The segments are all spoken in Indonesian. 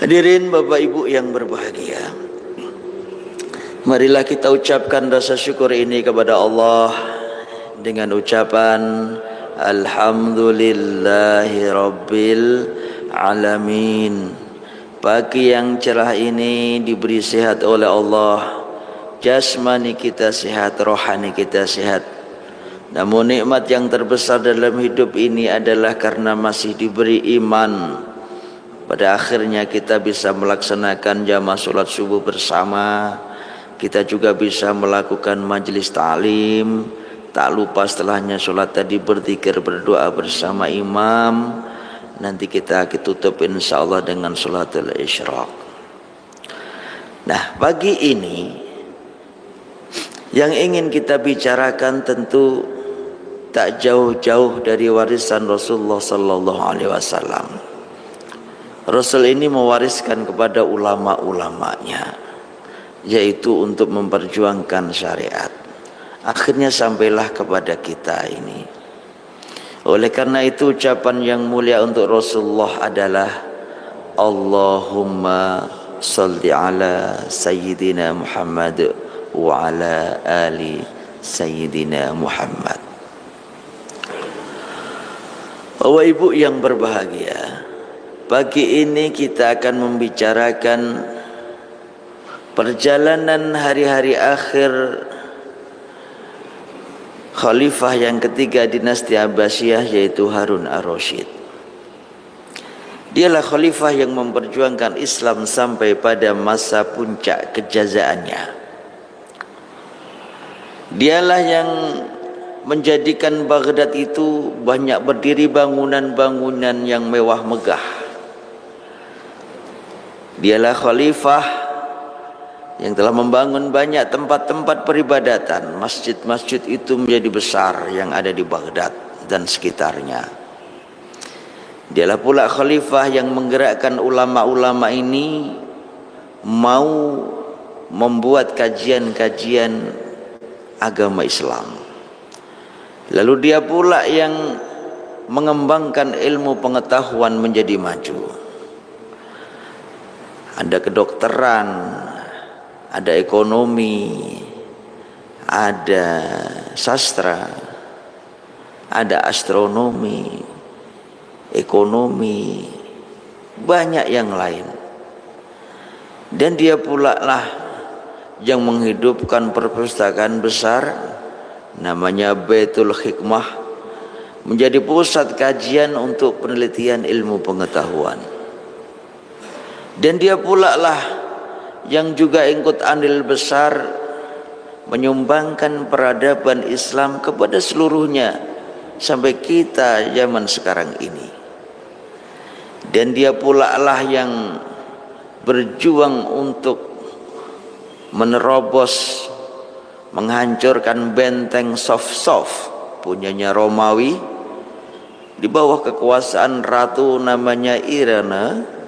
Hadirin Bapak Ibu yang berbahagia, marilah kita ucapkan rasa syukur ini kepada Allah dengan ucapan Alhamdulillahi Rabbil Alamin. Pagi yang cerah ini diberi sehat oleh Allah, jasmani kita sehat, rohani kita sehat. Namun nikmat yang terbesar dalam hidup ini adalah karena masih diberi iman. Pada akhirnya kita bisa melaksanakan jamaah sholat subuh bersama. Kita juga bisa melakukan majelis ta'lim. Tak lupa setelahnya sholat tadi berzikir, berdoa bersama imam. Nanti kita tutup insyaallah dengan sholatul isyraq. Nah, pagi ini yang ingin kita bicarakan tentu tak jauh-jauh dari warisan Rasulullah sallallahu alaihi wasallam. Rasul ini mewariskan kepada ulama-ulamanya, yaitu untuk memperjuangkan syariat. Akhirnya sampailah kepada kita ini. Oleh karena itu ucapan yang mulia untuk Rasulullah adalah Allahumma salli ala Sayyidina Muhammad wa ala ali Sayyidina Muhammad. Bapak Ibu yang berbahagia, pagi ini kita akan membicarakan perjalanan hari-hari akhir khalifah yang ketiga dinasti Abbasiyah, yaitu Harun ar-Rasyid. Dialah khalifah yang memperjuangkan Islam sampai pada masa puncak kejazaannya. Dialah yang menjadikan Baghdad itu banyak berdiri bangunan-bangunan yang mewah megah. Dialah khalifah yang telah membangun banyak tempat-tempat peribadatan. Masjid-masjid itu menjadi besar yang ada di Baghdad dan sekitarnya. Dialah pula khalifah yang menggerakkan ulama-ulama ini mau membuat kajian-kajian agama Islam. Lalu dia pula yang mengembangkan ilmu pengetahuan menjadi maju. Ada kedokteran, ada ekonomi, ada sastra, ada astronomi, ekonomi, banyak yang lain. Dan dia pula lah yang menghidupkan perpustakaan besar namanya Baitul Hikmah, menjadi pusat kajian untuk penelitian ilmu pengetahuan. Dan dia pula lah yang juga ikut andil besar menyumbangkan peradaban Islam kepada seluruhnya sampai kita zaman sekarang ini. Dan dia pula lah yang berjuang untuk menerobos, menghancurkan benteng Sof punyanya Romawi di bawah kekuasaan ratu namanya Irena.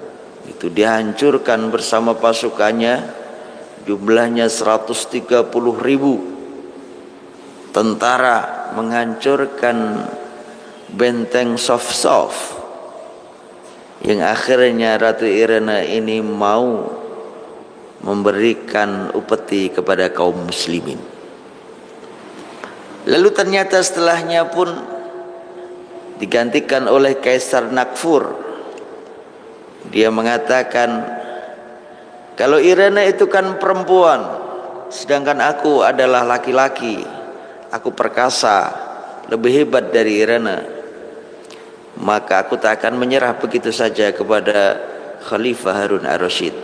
Itu dihancurkan bersama pasukannya, jumlahnya 130.000 tentara menghancurkan benteng Sof yang akhirnya Ratu Irena ini mau memberikan upeti kepada kaum muslimin. Lalu ternyata setelahnya pun digantikan oleh Kaisar Nakfur. Dia mengatakan, kalau Irena itu kan perempuan, sedangkan aku adalah laki-laki, aku perkasa, lebih hebat dari Irena, maka aku tak akan menyerah begitu saja kepada Khalifah Harun ar-Rasyid.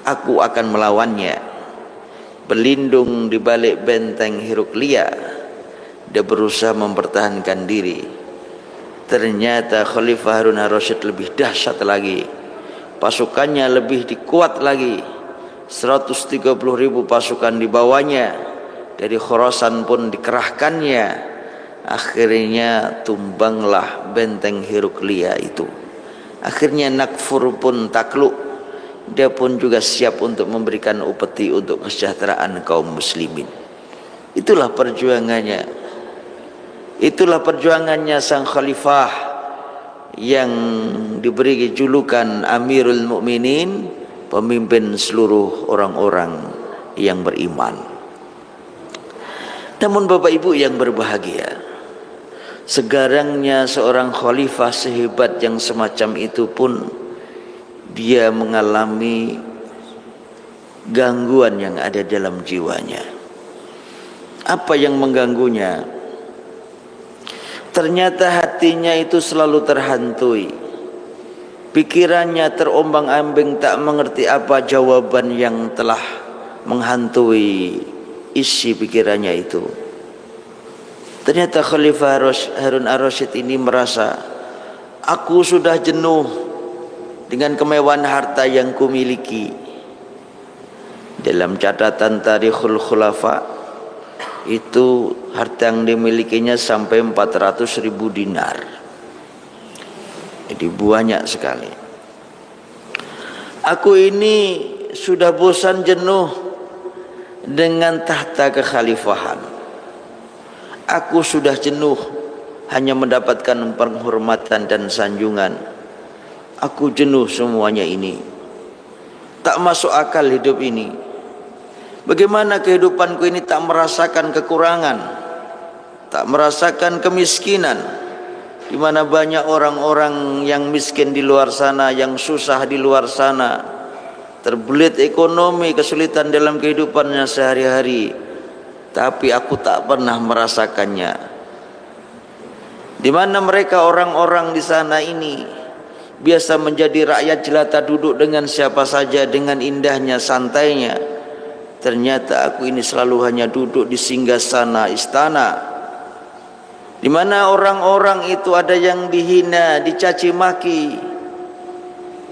Aku akan melawannya. Berlindung di balik benteng Hiruklia, dia berusaha mempertahankan diri. Ternyata Khalifah Harun ar-Rasyid lebih dahsyat lagi, pasukannya lebih dikuat lagi, 130.000 pasukan di bawahnya, dari Khorasan pun dikerahkannya. Akhirnya tumbanglah benteng Hiruklia itu. Akhirnya Nakfur pun takluk, dia pun juga siap untuk memberikan upeti untuk kesejahteraan kaum muslimin. Itulah perjuangannya. Itulah perjuangannya sang khalifah yang diberi julukan Amirul Mukminin, pemimpin seluruh orang-orang yang beriman. Namun Bapak Ibu yang berbahagia, segarangnya seorang khalifah sehebat yang semacam itu pun dia mengalami gangguan yang ada dalam jiwanya. Apa yang mengganggunya? Ternyata hatinya itu selalu terhantui, pikirannya terombang-ambing, tak mengerti apa jawaban yang telah menghantui isi pikirannya itu. Ternyata Khalifah Harun ar-Rasyid ini merasa, aku sudah jenuh dengan kemewahan harta yang kumiliki. Dalam catatan Tarikhul Khulafa, itu harta yang dimilikinya sampai 400.000 dinar. Jadi banyak sekali. Aku ini sudah bosan jenuh dengan tahta kekhalifahan. Aku sudah jenuh hanya mendapatkan penghormatan dan sanjungan. Aku jenuh semuanya ini. Tak masuk akal hidup ini. Bagaimana kehidupanku ini tak merasakan kekurangan, tak merasakan kemiskinan, di mana banyak orang-orang yang miskin di luar sana, yang susah di luar sana, terbelit ekonomi, kesulitan dalam kehidupannya sehari-hari, tapi aku tak pernah merasakannya. Di mana mereka orang-orang di sana ini biasa menjadi rakyat jelata, duduk dengan siapa saja dengan indahnya, santainya. Ternyata aku ini selalu hanya duduk di singgasana istana, di mana orang-orang itu ada yang dihina, dicaci maki,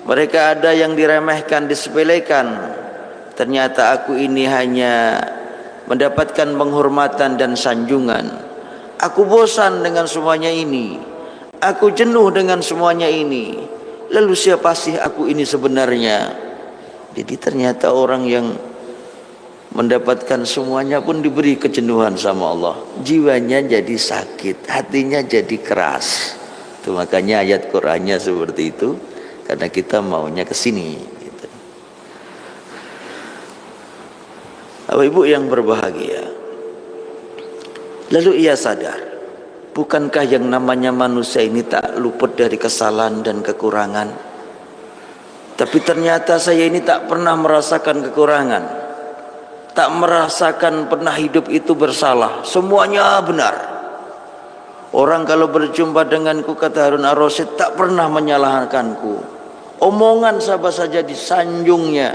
mereka ada yang diremehkan, disepelekan. Ternyata aku ini hanya mendapatkan penghormatan dan sanjungan. Aku bosan dengan semuanya ini, aku jenuh dengan semuanya ini. Lalu siapa sih aku ini sebenarnya? Jadi ternyata orang yang mendapatkan semuanya pun diberi kejenuhan sama Allah, jiwanya jadi sakit, hatinya jadi keras. Itu makanya ayat Qur'annya seperti itu, karena kita maunya ke sini gitu. Bapak Ibu yang berbahagia, lalu ia sadar, bukankah yang namanya manusia ini tak luput dari kesalahan dan kekurangan? Tapi ternyata saya ini tak pernah merasakan kekurangan, tak merasakan pernah hidup itu bersalah, semuanya benar. Orang kalau berjumpa denganku, kata Harun ar-Rasyid, tak pernah menyalahkanku. Omongan siapa saja disanjungnya,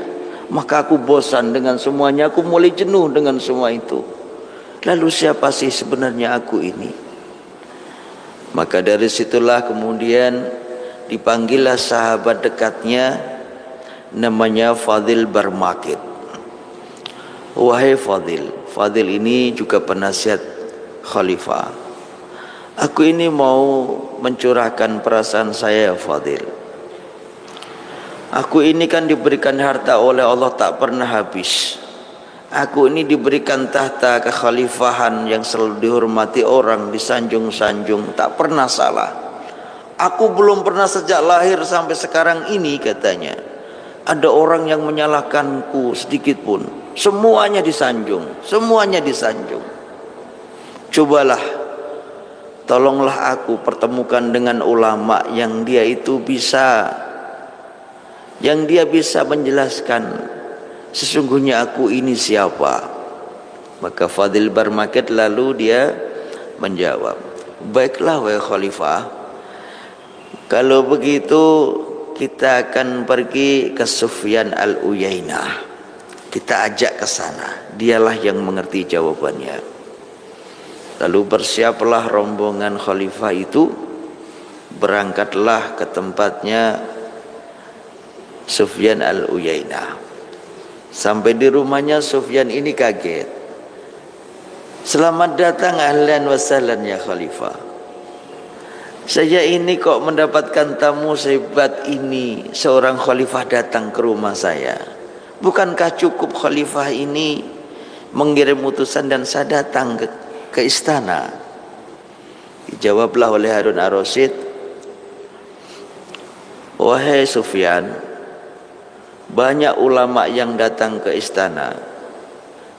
maka aku bosan dengan semuanya, aku mulai jenuh dengan semua itu. Lalu siapa sih sebenarnya aku ini? Maka dari situlah kemudian dipanggillah sahabat dekatnya, namanya Fadil Barmakit. Wahai Fadil, Fadil ini juga penasihat khalifah. Aku ini mau mencurahkan perasaan saya, Fadil. Aku ini kan diberikan harta oleh Allah tak pernah habis. Aku ini diberikan tahta kekhalifahan yang selalu dihormati orang, disanjung-sanjung, tak pernah salah. Aku belum pernah sejak lahir sampai sekarang ini, katanya, ada orang yang menyalahkanku sedikit pun. Semuanya disanjung, semuanya disanjung. Cobalah, tolonglah aku pertemukan dengan ulama yang dia itu bisa, yang dia bisa menjelaskan sesungguhnya aku ini siapa. Maka Fadil Barmakit lalu dia menjawab, baiklah wahai khalifah, kalau begitu kita akan pergi ke Sufyan al-Uyainah. Kita ajak ke sana, dialah yang mengerti jawabannya. Lalu bersiaplah rombongan khalifah itu, berangkatlah ke tempatnya Sufyan al-Uyainah. Sampai di rumahnya Sufyan ini kaget. Selamat datang, ahlan wa sahlan ya khalifah. Saya ini kok mendapatkan tamu sehebat ini, seorang khalifah datang ke rumah saya. Bukankah cukup khalifah ini mengirim utusan dan saya datang ke istana? Dijawablah oleh Harun ar-Rasyid, wahai Sufyan, banyak ulama yang datang ke istana,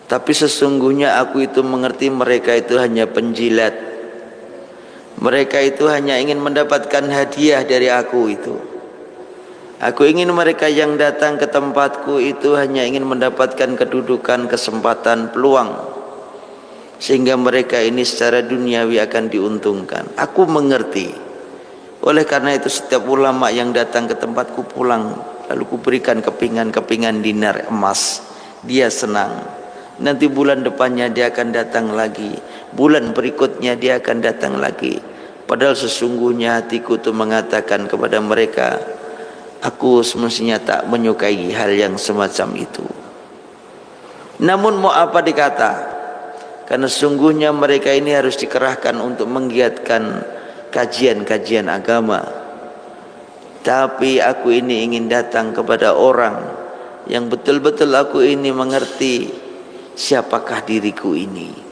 tapi sesungguhnya aku itu mengerti mereka itu hanya penjilat. Mereka itu hanya ingin mendapatkan hadiah dari aku itu. Aku ingin mereka yang datang ke tempatku itu hanya ingin mendapatkan kedudukan, kesempatan, peluang, sehingga mereka ini secara duniawi akan diuntungkan. Aku mengerti. Oleh karena itu setiap ulama yang datang ke tempatku pulang, lalu kuberikan kepingan-kepingan dinar emas. Dia senang. Nanti bulan depannya dia akan datang lagi. Bulan berikutnya dia akan datang lagi. Padahal sesungguhnya hatiku itu mengatakan kepada mereka, aku semestinya tak menyukai hal yang semacam itu. Namun mau apa dikata, karena sesungguhnya mereka ini harus dikerahkan untuk menggiatkan kajian-kajian agama. Tapi aku ini ingin datang kepada orang yang betul-betul aku ini mengerti siapakah diriku ini.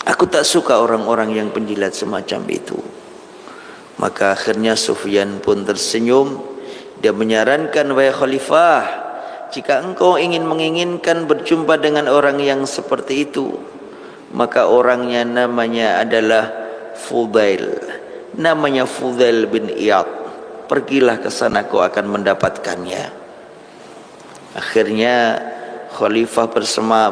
Aku tak suka orang-orang yang penjilat semacam itu. Maka akhirnya Sufyan pun tersenyum. Dia menyarankan, wahai khalifah, jika engkau menginginkan berjumpa dengan orang yang seperti itu, maka orangnya namanya adalah Fudail. Namanya Fudail bin Iyad. Pergilah ke sana, kau akan mendapatkannya. Akhirnya khalifah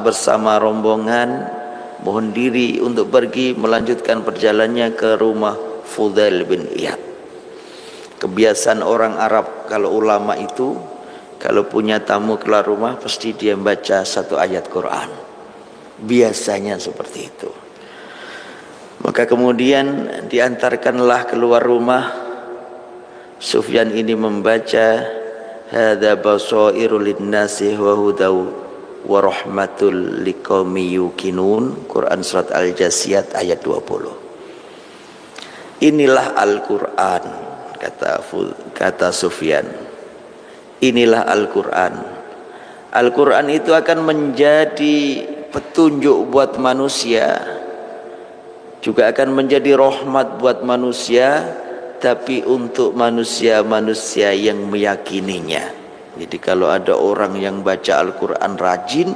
bersama rombongan mohon diri untuk pergi melanjutkan perjalanannya ke rumah Fudail bin Iyad. Kebiasaan orang Arab kalau ulama itu kalau punya tamu keluar rumah pasti dia baca satu ayat Quran. Biasanya seperti itu. Maka kemudian diantarkanlah keluar rumah. Sufyan ini membaca hadza basairu linnasi wa hudaw wa rahmatul liqaumi yuqinun, Quran surat Al-Jasiyat ayat 20. Inilah Al-Quran, kata Sufyan. Inilah Al-Quran. Al-Quran itu akan menjadi petunjuk buat manusia, juga akan menjadi rahmat buat manusia, tapi untuk manusia-manusia yang meyakininya. Jadi kalau ada orang yang baca Al-Quran rajin,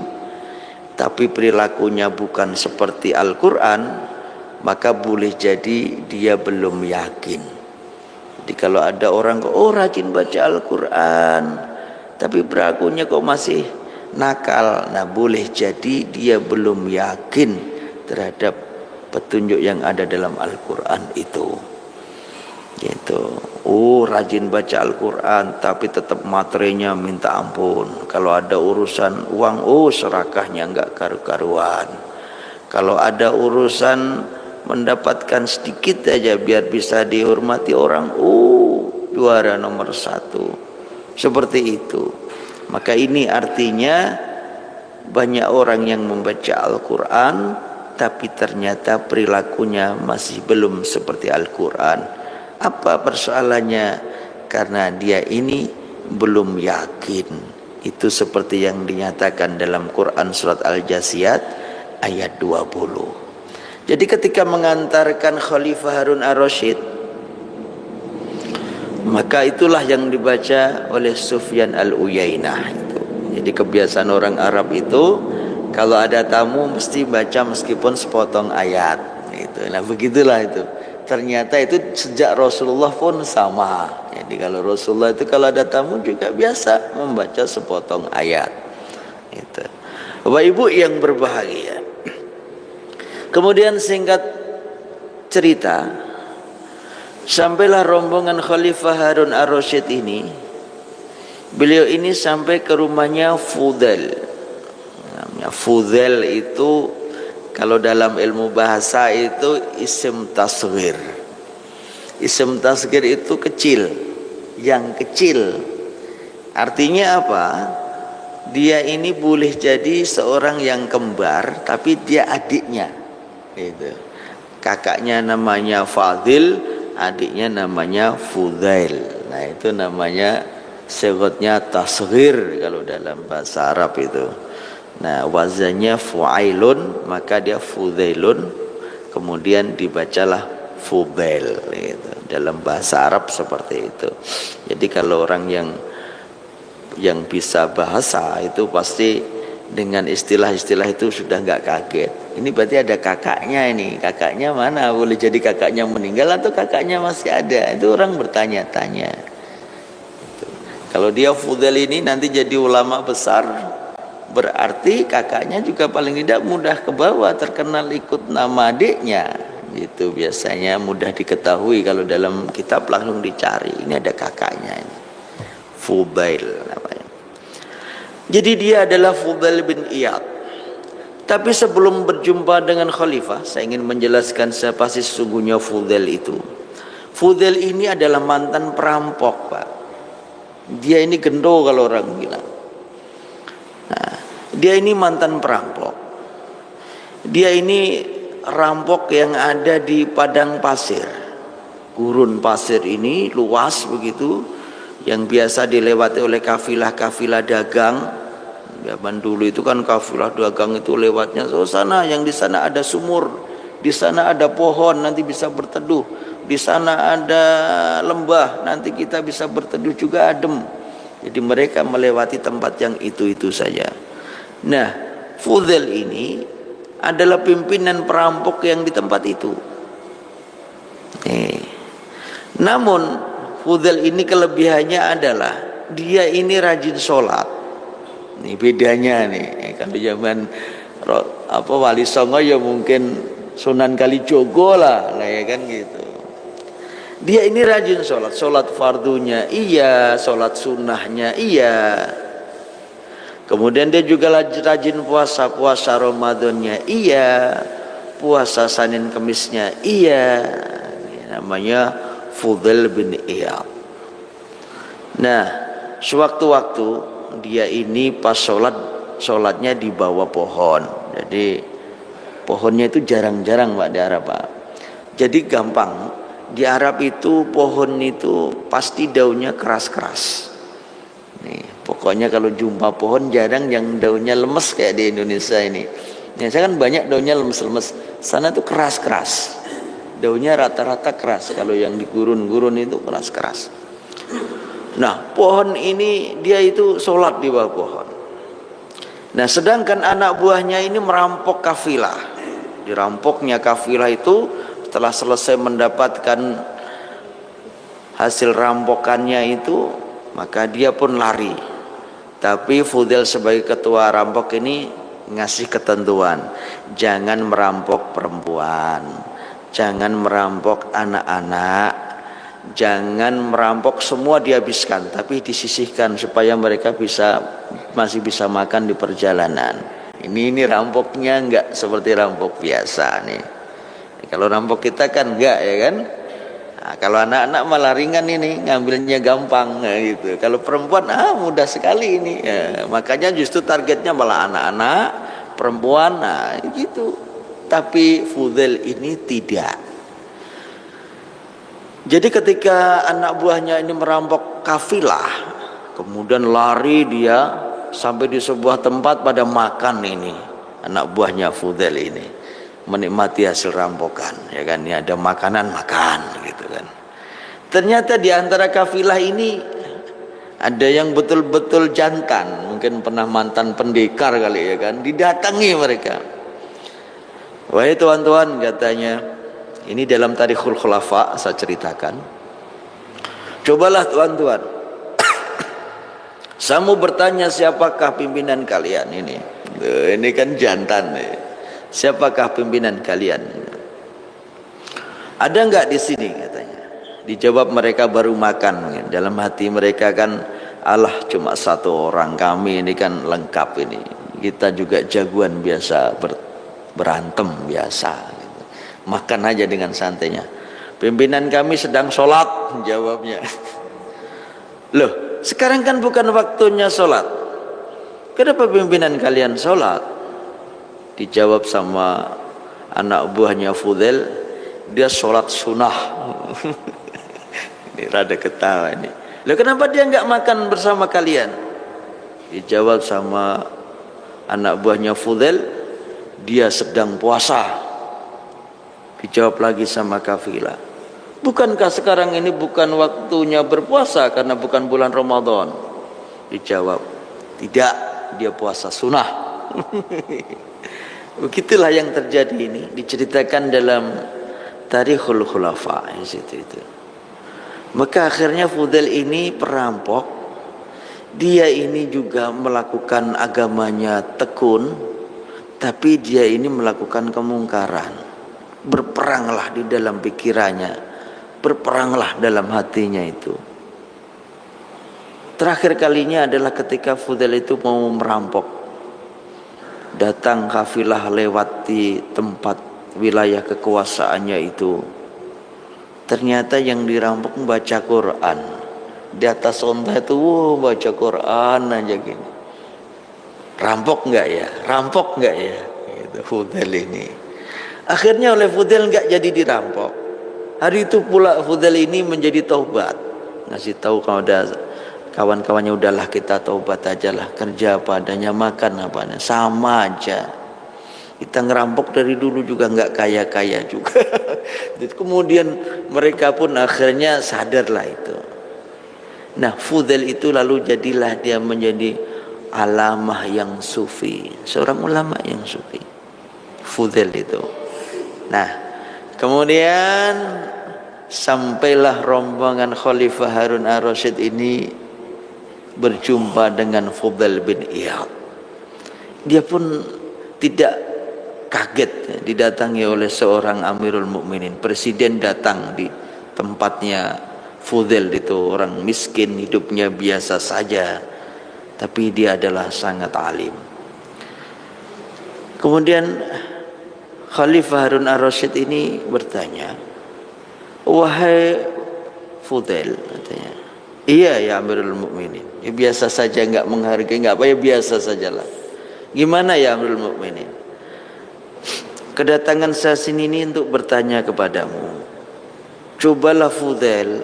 tapi perilakunya bukan seperti Al-Quran, maka boleh jadi dia belum yakin. Jadi kalau ada orang, oh rajin baca Al-Quran, tapi perilakunya kok masih nakal, nah boleh jadi dia belum yakin terhadap petunjuk yang ada dalam Al-Quran itu. Gitu. Oh rajin baca Al-Quran tapi tetap materinya minta ampun. Kalau ada urusan uang, oh serakahnya enggak karu-karuan. Kalau ada urusan mendapatkan sedikit aja biar bisa dihormati orang, oh juara nomor 1. Seperti itu. Maka ini artinya banyak orang yang membaca Al-Quran tapi ternyata perilakunya masih belum seperti Al-Quran. Apa persoalannya? Karena dia ini belum yakin. Itu seperti yang dinyatakan dalam Quran surat Al-Jasiyat ayat 20. Jadi ketika mengantarkan Khalifah Harun ar-Rasyid, maka itulah yang dibaca oleh Sufyan al-Uyainah itu. Jadi kebiasaan orang Arab itu kalau ada tamu mesti baca meskipun sepotong ayat gitu. Nah begitulah itu. Ternyata itu sejak Rasulullah pun sama. Jadi kalau Rasulullah itu kalau ada tamu juga biasa membaca sepotong ayat. Itu. Bapak Ibu yang berbahagia. Kemudian singkat cerita, sampailah rombongan Khalifah Harun ar-Rasyid ini. Beliau ini sampai ke rumahnya Fudail. Namanya Fudail itu kalau dalam ilmu bahasa itu isim tasghir. Isim tasghir itu kecil, yang kecil. Artinya apa? Dia ini boleh jadi seorang yang kembar, tapi dia adiknya. Gitu. Kakaknya namanya Fadil, adiknya namanya Fudail. Nah itu namanya sebutnya tasghir kalau dalam bahasa Arab itu. Nah wazannya fu'ailun, maka dia fudailun, kemudian dibacalah fudail gitu. dalam bahasa Arab seperti itu. Jadi kalau orang yang bisa bahasa itu pasti dengan istilah-istilah itu sudah nggak kaget. Ini berarti ada kakaknya ini. Kakaknya mana? Boleh jadi kakaknya meninggal atau kakaknya masih ada. Itu orang bertanya-tanya. Kalau dia Fudail ini nanti jadi ulama besar, berarti kakaknya juga paling tidak mudah ke bawah, terkenal ikut nama adiknya. Itu biasanya mudah diketahui kalau dalam kitab langsung dicari. Ini ada kakaknya ini. Fudail namanya. Jadi dia adalah Fudail bin Iyad. Tapi sebelum berjumpa dengan khalifah, saya ingin menjelaskan siapa sih sesungguhnya Fudail itu. Fudail ini adalah mantan perampok, Pak. Dia ini gendo kalau orang bilang. Nah, dia ini mantan perampok. Dia ini rampok yang ada di padang pasir. Gurun pasir ini luas begitu, yang biasa dilewati oleh kafilah-kafilah dagang. Zaman dulu itu kan kafilah dagang itu lewatnya sana, yang di sana ada sumur, di sana ada pohon nanti bisa berteduh, di sana ada lembah nanti kita bisa berteduh juga adem. Jadi mereka melewati tempat yang itu saja. Nah, Fudail ini adalah pimpinan perampok yang di tempat itu. Namun Fudail ini kelebihannya adalah dia ini rajin sholat. Ini bedanya nih. Kalau zaman Wali Songo ya mungkin Sunan Kalijogo lah ya kan gitu. Dia ini rajin sholat, sholat fardunya iya, sholat sunnahnya iya. Kemudian dia juga rajin puasa, puasa Ramadannya iya, puasa Senin Kemisnya iya. Ini namanya Fudail bin Iyad. Nah, sewaktu-waktu dia ini pas sholatnya di bawah pohon. Jadi pohonnya itu jarang-jarang Pak di Arab Pak. Jadi gampang. Di Arab itu pohon itu pasti daunnya keras-keras. Nih, pokoknya kalau jumpa pohon jarang yang daunnya lemes kayak di Indonesia ini. Nah, saya kan banyak daunnya lemes-lemes. Sana tuh keras-keras. Daunnya rata-rata keras. Kalau yang di gurun-gurun itu keras-keras. Nah, pohon ini dia itu sholat di bawah pohon. Nah, sedangkan anak buahnya ini merampok kafilah. Dirampoknya kafilah itu setelah selesai mendapatkan hasil rampokannya itu, maka dia pun lari. Tapi Fudail sebagai ketua rampok ini ngasih ketentuan, jangan merampok perempuan, jangan merampok anak-anak, jangan merampok semua dihabiskan, tapi disisihkan supaya mereka masih bisa makan di perjalanan. Ini rampoknya enggak seperti rampok biasa nih. Kalau rampok kita kan enggak ya kan. Nah, kalau anak-anak malah ringan ini, ngambilnya gampang gitu. Kalau perempuan mudah sekali ini. Ya, makanya justru targetnya malah anak-anak, perempuan, gitu. Tapi Fudail ini tidak. Jadi ketika anak buahnya ini merampok kafilah, kemudian lari dia sampai di sebuah tempat pada makan ini anak buahnya Fudail ini, menikmati hasil rampokan ya kan, ini ada makanan makan gitu kan. Ternyata di antara kafilah ini ada yang betul-betul jantan, mungkin pernah mantan pendekar kali ya kan, didatangi mereka. Wahai tuan-tuan, katanya, ini dalam Tarikhul Khulafa saya ceritakan, cobalah tuan-tuan, saya mau bertanya siapakah pimpinan kalian ini. Ini kan jantan nih. Siapakah pimpinan kalian? Ada enggak di sini katanya. Dijawab mereka baru makan. Dalam hati mereka kan, Allah cuma satu orang, kami ini kan lengkap ini. Kita juga jagoan biasa berantem biasa. Makan aja dengan santainya. Pimpinan kami sedang sholat, jawabnya. Loh, sekarang kan bukan waktunya sholat. Kenapa pimpinan kalian sholat? Dijawab sama anak buahnya Fudail, dia sholat sunnah. Ini rada ketawa ini. Loh, kenapa dia nggak makan bersama kalian? Dijawab sama anak buahnya Fudail, dia sedang puasa. Dijawab lagi sama kafilah, Bukankah sekarang ini bukan waktunya berpuasa karena bukan bulan Ramadan? Dijawab, tidak, dia puasa sunnah. Begitulah yang terjadi ini, diceritakan dalam Tarikhul Khulafa itu. Maka akhirnya Fudail ini perampok. Dia ini juga melakukan agamanya tekun, tapi dia ini melakukan kemungkaran. Berperanglah di dalam pikirannya, berperanglah dalam hatinya itu. Terakhir kalinya adalah ketika Fudail itu mau merampok. Datang kafilah lewat di tempat wilayah kekuasaannya itu. Ternyata yang dirampok membaca Quran. Di atas onta itu baca Quran aja gini. Rampok enggak ya? Rampok enggak ya? Gitu, Fudail ini. Akhirnya oleh Fudail enggak jadi dirampok. Hari itu pula Fudail ini menjadi taubat. Ngasih tahu kalau udah kawan-kawannya, udahlah kita taubat aja lah, kerja apa adanya, makan apa adanya, sama aja. Kita ngerampok dari dulu juga nggak kaya-kaya juga. Kemudian mereka pun akhirnya sadarlah itu. Nah, Fudail itu lalu jadilah dia menjadi alamah yang sufi, seorang ulama yang sufi, Fudail itu. Nah, kemudian sampailah rombongan Khalifah Harun ar-Rasyid ini berjumpa dengan Fudail bin Iyad. Dia pun tidak kaget didatangi oleh seorang Amirul Mukminin. Presiden datang di tempatnya Fudail itu, orang miskin, hidupnya biasa saja, tapi dia adalah sangat alim. Kemudian Khalifah Harun ar-Rasyid ini bertanya, "Wahai Fudail," katanya. "Iya ya Amirul Mukminin." Ya biasa saja, enggak menghargai, enggak apa, ya biasa sajalah. "Gimana ya Amirul Mukminin? Kedatangan saya sini ini untuk bertanya kepadamu. Cobalah Fudail,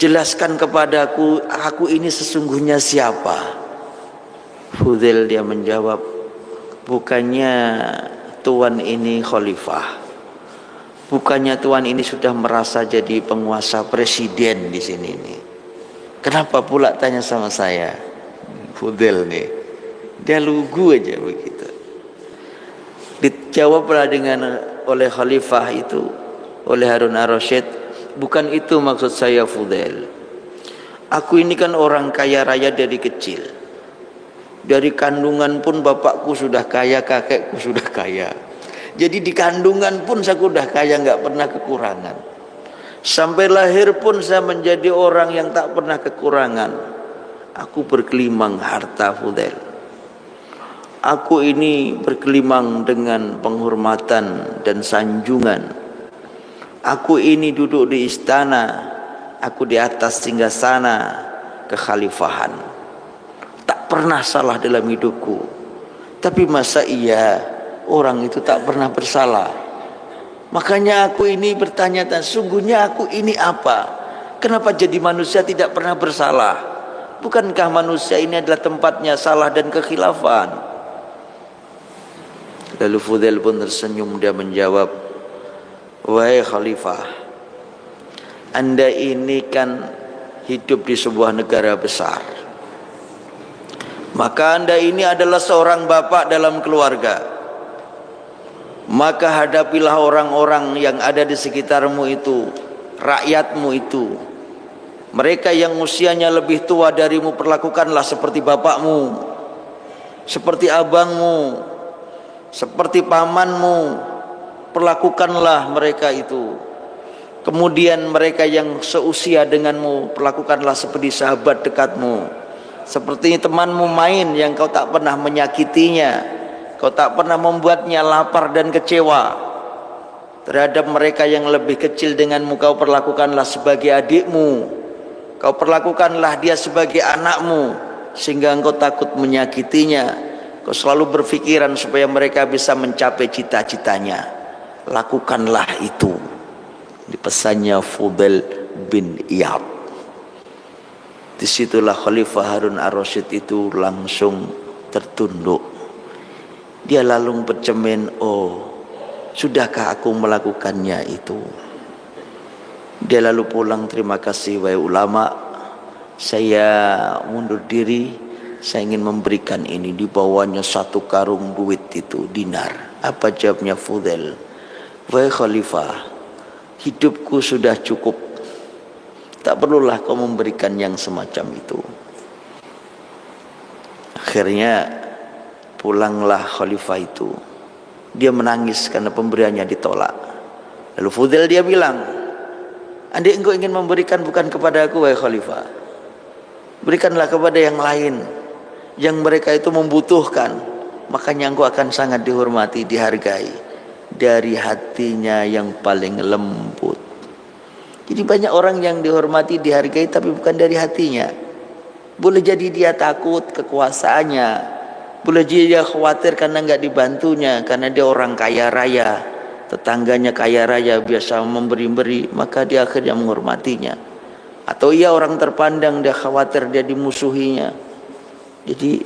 jelaskan kepadaku, aku ini sesungguhnya siapa?" Fudail dia menjawab, "Bukannya tuan ini khalifah, bukannya tuan ini sudah merasa jadi penguasa presiden di sini nih. Kenapa pula tanya sama saya?" Fudail nih, dia lugu aja begitu. Dijawablah dengan oleh khalifah itu, oleh Harun ar-Rasyid, "Bukan itu maksud saya Fudail. Aku ini kan orang kaya raya dari kecil. Dari kandungan pun bapakku sudah kaya, kakekku sudah kaya. Jadi di kandungan pun saya sudah kaya, nggak pernah kekurangan. Sampai lahir pun saya menjadi orang yang tak pernah kekurangan. Aku berkelimang harta Fudail. Aku ini berkelimang dengan penghormatan dan sanjungan. Aku ini duduk di istana, aku di atas singgasana kekhalifahan. Tak pernah salah dalam hidupku. Tapi masa iya orang itu tak pernah bersalah? Makanya aku ini bertanya-tanya, sungguhnya aku ini apa? Kenapa jadi manusia tidak pernah bersalah? Bukankah manusia ini adalah tempatnya salah dan kekhilafan?" Lalu Fudail pun tersenyum, dia menjawab, "Wahai khalifah, Anda ini kan hidup di sebuah negara besar. Maka Anda ini adalah seorang bapak dalam keluarga. Maka hadapilah orang-orang yang ada di sekitarmu itu, rakyatmu itu. Mereka yang usianya lebih tua darimu, perlakukanlah seperti bapakmu, seperti abangmu, seperti pamanmu. Perlakukanlah mereka itu. Kemudian mereka yang seusia denganmu, perlakukanlah seperti sahabat dekatmu, seperti temanmu main yang kau tak pernah menyakitinya, kau tak pernah membuatnya lapar dan kecewa. Terhadap mereka yang lebih kecil denganmu, kau perlakukanlah sebagai adikmu, kau perlakukanlah dia sebagai anakmu, sehingga engkau takut menyakitinya. Kau selalu berpikiran supaya mereka bisa mencapai cita-citanya. Lakukanlah itu." Di pesannya Fudail bin Iyad. Disitulah Khalifah Harun ar-Rasyid itu langsung tertunduk. Dia lalu bercermin, "Oh, sudahkah aku melakukannya itu? Dia lalu pulang, terima kasih wahai ulama, saya mundur diri, saya ingin memberikan ini. Dibawanya satu karung duit itu, dinar. Apa jawabnya Fudail? Wahai khalifah, hidupku sudah cukup, tak perlulah kau memberikan yang semacam itu. Akhirnya pulanglah khalifah itu. Dia menangis karena pemberiannya ditolak. Lalu Fudail dia bilang, andai engkau ingin memberikan bukan kepada aku wahai khalifah, berikanlah kepada yang lain, yang mereka itu membutuhkan, makanya engkau akan sangat dihormati, dihargai dari hatinya yang paling lembut. Jadi banyak orang yang dihormati, dihargai tapi bukan dari hatinya. Boleh jadi dia takut kekuasaannya, boleh jadi dia khawatir karena nggak dibantunya, karena dia orang kaya raya, tetangganya kaya raya biasa memberi-beri, maka dia akhirnya menghormatinya. Atau ia orang terpandang, dia khawatir dia dimusuhinya. Jadi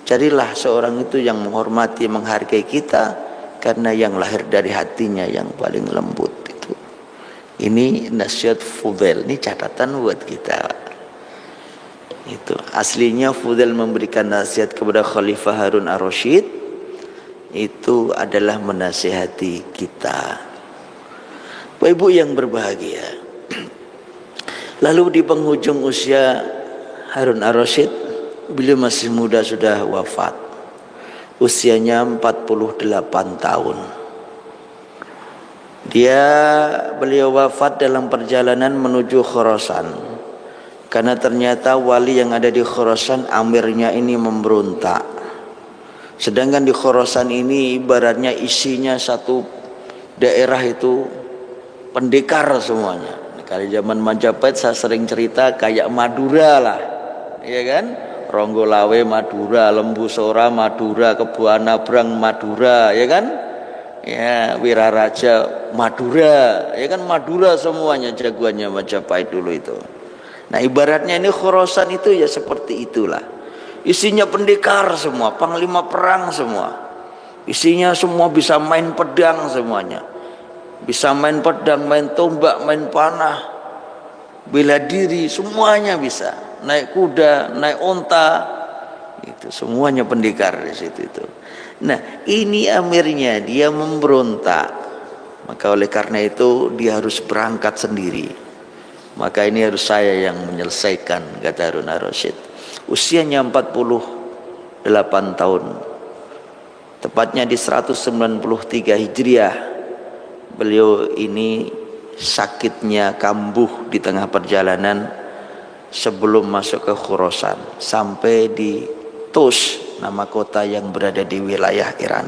carilah seorang itu yang menghormati, menghargai kita karena yang lahir dari hatinya yang paling lembut itu. Ini nasihat Fudail, ini catatan buat kita. Itu aslinya Fudail memberikan nasihat kepada Khalifah Harun ar-Rasyid itu adalah menasihati kita. Bapak Ibu yang berbahagia, lalu di penghujung usia Harun ar-Rasyid, beliau masih muda sudah wafat, usianya 48 tahun. Beliau wafat dalam perjalanan menuju Khurasan. Karena ternyata wali yang ada di Khurasan, amirnya ini memberontak. Sedangkan di Khurasan ini ibaratnya isinya satu daerah itu pendekar semuanya. Kalau zaman Majapahit saya sering cerita kayak Madura lah, ya kan? Ronggolawe Madura, Lembusora Madura, Kebuanabrang Madura, ya kan? Ya, Wiraraja Madura, ya kan? Madura semuanya jagoannya Majapahit dulu itu. Nah ibaratnya ini Khurasan itu ya seperti itulah. Isinya pendekar semua, panglima perang semua. Isinya semua bisa main pedang semuanya. Bisa main pedang, main tombak, main panah, bela diri, semuanya bisa. Naik kuda, naik onta, itu semuanya pendekar di situ itu. Nah ini amirnya, dia memberontak. Maka oleh karena itu dia harus berangkat sendiri. Maka ini harus saya yang menyelesaikan, kata Harun ar-Rasyid. Usianya 48 tahun. Tepatnya di 193 Hijriah. Beliau ini sakitnya kambuh di tengah perjalanan sebelum masuk ke Khurasan. Sampai di Tus, nama kota yang berada di wilayah Iran.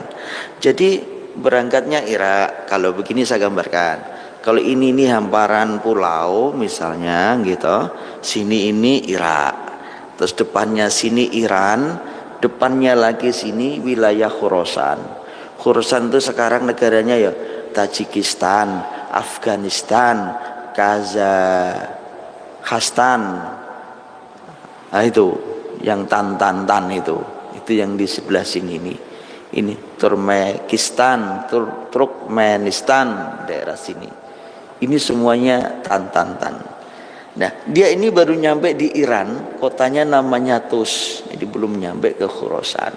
Jadi berangkatnya Irak. Kalau begini saya gambarkan. Kalau ini hamparan pulau misalnya gitu, sini ini Irak, terus depannya sini Iran, depannya lagi sini wilayah Khurasan. Khurasan itu sekarang negaranya ya Tajikistan, Afghanistan, Kazakhstan. Nah itu yang tan itu yang di sebelah sini ini Turkmenistan, Turkmenistan daerah sini. Ini semuanya tan. Nah, dia ini baru nyampe di Iran, kotanya namanya Tus. Jadi belum nyampe ke Khurasan.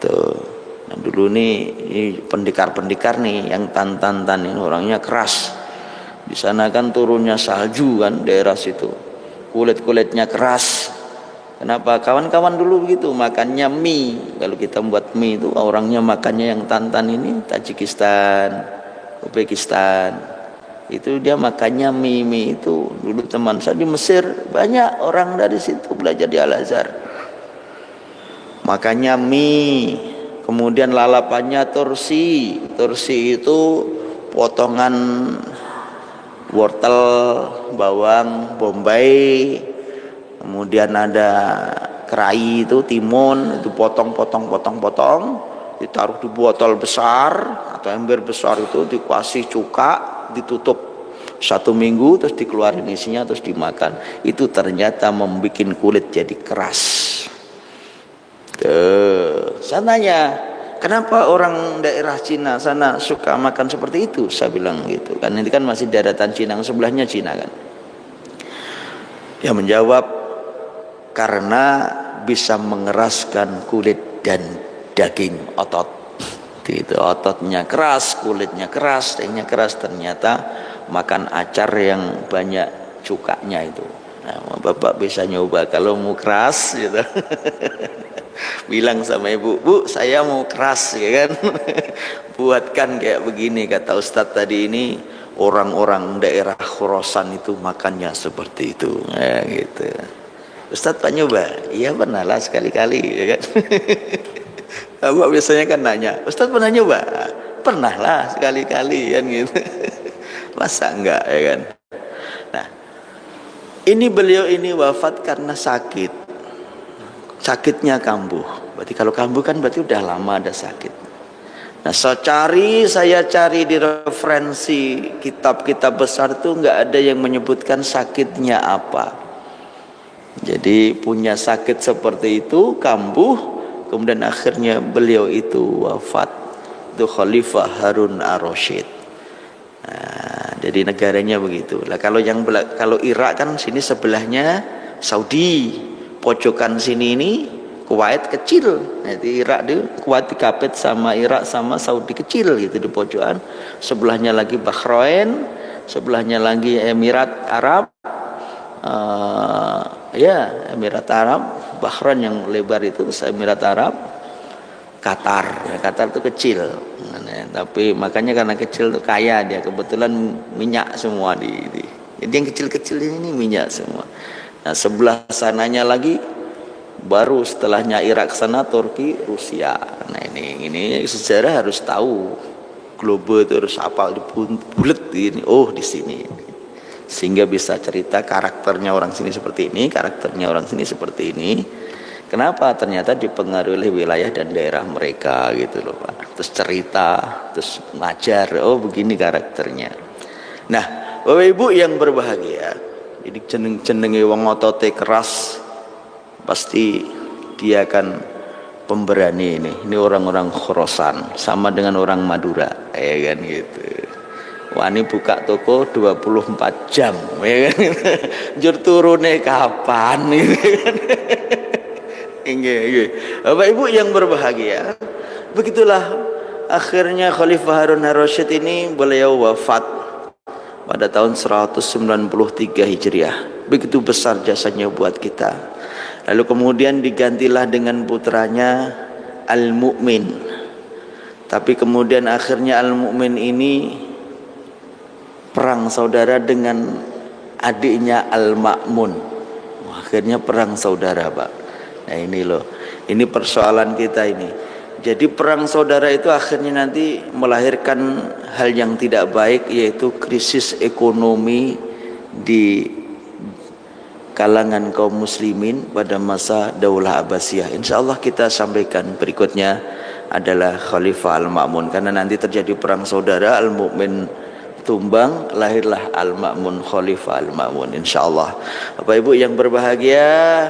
Tuh. Nah, dulu ini pendekar-pendekar nih yang tan ini orangnya keras. Di sana kan turunnya salju kan daerah situ. Kulit-kulitnya keras. Kenapa? Kawan-kawan dulu begitu makannya mie. Kalau kita buat mie itu orangnya makannya yang tan ini Tajikistan, Uzbekistan. Itu dia makannya mie itu. Dulu teman saya di Mesir banyak orang dari situ belajar di Al-Azhar. Makannya mie, kemudian lalapannya tursi. Tursi itu potongan wortel, bawang bombay, kemudian ada kerai itu timun, itu potong, ditaruh di botol besar atau ember besar itu, dikasih cuka, ditutup 1 minggu, terus dikeluarin isinya, terus dimakan. Itu ternyata membuat kulit jadi keras. Saya tanya, kenapa orang daerah Cina sana suka makan seperti itu? Saya bilang gitu kan, ini kan masih daratan Cina, sebelahnya Cina kan. Dia menjawab, karena bisa mengeraskan kulit dan daging otot. Itu ototnya keras, kulitnya keras, dagingnya keras. Ternyata makan acar yang banyak cukanya itu. Nah, Bapak bisa nyoba kalau mau keras gitu. Bilang sama ibu, Bu, saya mau keras ya kan. Buatkan kayak begini, kata Ustadz tadi ini. Orang-orang daerah Khurasan itu makannya seperti itu, ya, gitu. Ustadz Pak nyoba, iya pernah lah sekali-kali ya kan. Abang biasanya kan nanya, Ustadz pernah nyoba? Pernah lah sekali-kali kan gitu. Masa enggak ya kan. Nah, ini beliau ini wafat karena sakit. Sakitnya kambuh. Berarti kalau kambuh kan berarti udah lama ada sakit. Nah, saya cari di referensi kitab-kitab besar itu enggak ada yang menyebutkan sakitnya apa. Jadi punya sakit seperti itu, kambuh, kemudian akhirnya beliau itu wafat. Itu Khalifah Harun ar-Rasyid. Nah, jadi negaranya begitu. Lah kalau Irak kan sini sebelahnya Saudi, pojokan sini ini Kuwait kecil. Nah, di Irak itu Kuwait dikapit sama Irak sama Saudi kecil gitu di pojokan. Sebelahnya lagi Bahrain, sebelahnya lagi Emirat Arab. Ya, Emirat Arab, Bahrain yang lebar itu Emirat Arab, Qatar. Ya, Qatar itu kecil. Nah, tapi makanya karena kecil itu kaya dia, kebetulan minyak semua jadi yang kecil-kecil ini minyak semua. Nah, sebelah sananya lagi baru setelahnya Irak sana Turki, Rusia. Nah, ini sejarah harus tahu. Globe itu harus hafal bulet ini. Oh, di sini. Sehingga bisa cerita karakternya orang sini seperti ini, karakternya orang sini seperti ini. Kenapa? Ternyata dipengaruhi oleh wilayah dan daerah mereka gitu loh Pak. Terus cerita, terus ngajar, oh begini karakternya. Nah, Bapak Ibu yang berbahagia, jadi jenenge wong otote keras, pasti dia akan pemberani ini. Ini orang-orang Khurasan, sama dengan orang Madura, ya kan gitu. Wani buka toko 24 jam, ya kan? Jur turune kapan, gitu kan? Bapak Ibu yang berbahagia, begitulah akhirnya Khalifah Harun ar-Rasyid ini beliau wafat pada tahun 193 Hijriah. Begitu besar jasanya buat kita. Lalu kemudian digantilah dengan putranya Al-Mu'min. Tapi kemudian akhirnya Al-Mu'min ini perang saudara dengan adiknya Al-Ma'mun. Akhirnya perang saudara Pak. Nah ini loh, ini persoalan kita ini. Jadi perang saudara itu akhirnya nanti melahirkan hal yang tidak baik, yaitu krisis ekonomi di kalangan kaum muslimin pada masa Daulah Abbasiyah. Insya Allah kita sampaikan berikutnya adalah Khalifah Al-Ma'mun. Karena nanti terjadi perang saudara, Al-Mu'min tumbang, lahirlah Al-Ma'mun, Khalifah Al-Ma'mun, insya Allah. Bapak Ibu yang berbahagia,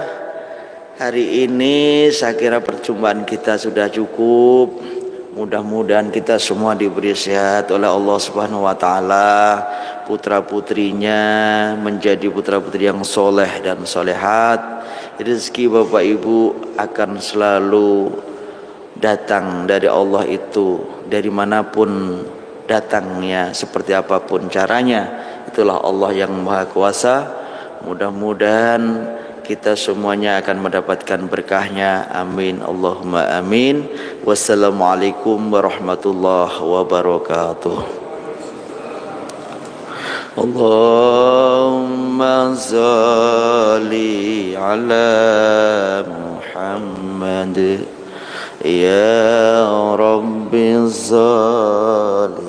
hari ini saya kira perjumpaan kita sudah cukup. Mudah-mudahan kita semua diberi sehat oleh Allah Subhanahu wa taala, putra-putrinya menjadi putra-putri yang soleh dan solehat. Rezeki Bapak Ibu akan selalu datang dari Allah itu, dari manapun datangnya, seperti apapun caranya. Itulah Allah yang Maha Kuasa. Mudah-mudahan kita semuanya akan mendapatkan berkahnya. Amin, Allahumma amin. Wassalamualaikum warahmatullahi wabarakatuh. Allahumma salli ala Muhammad ya Rabbi salli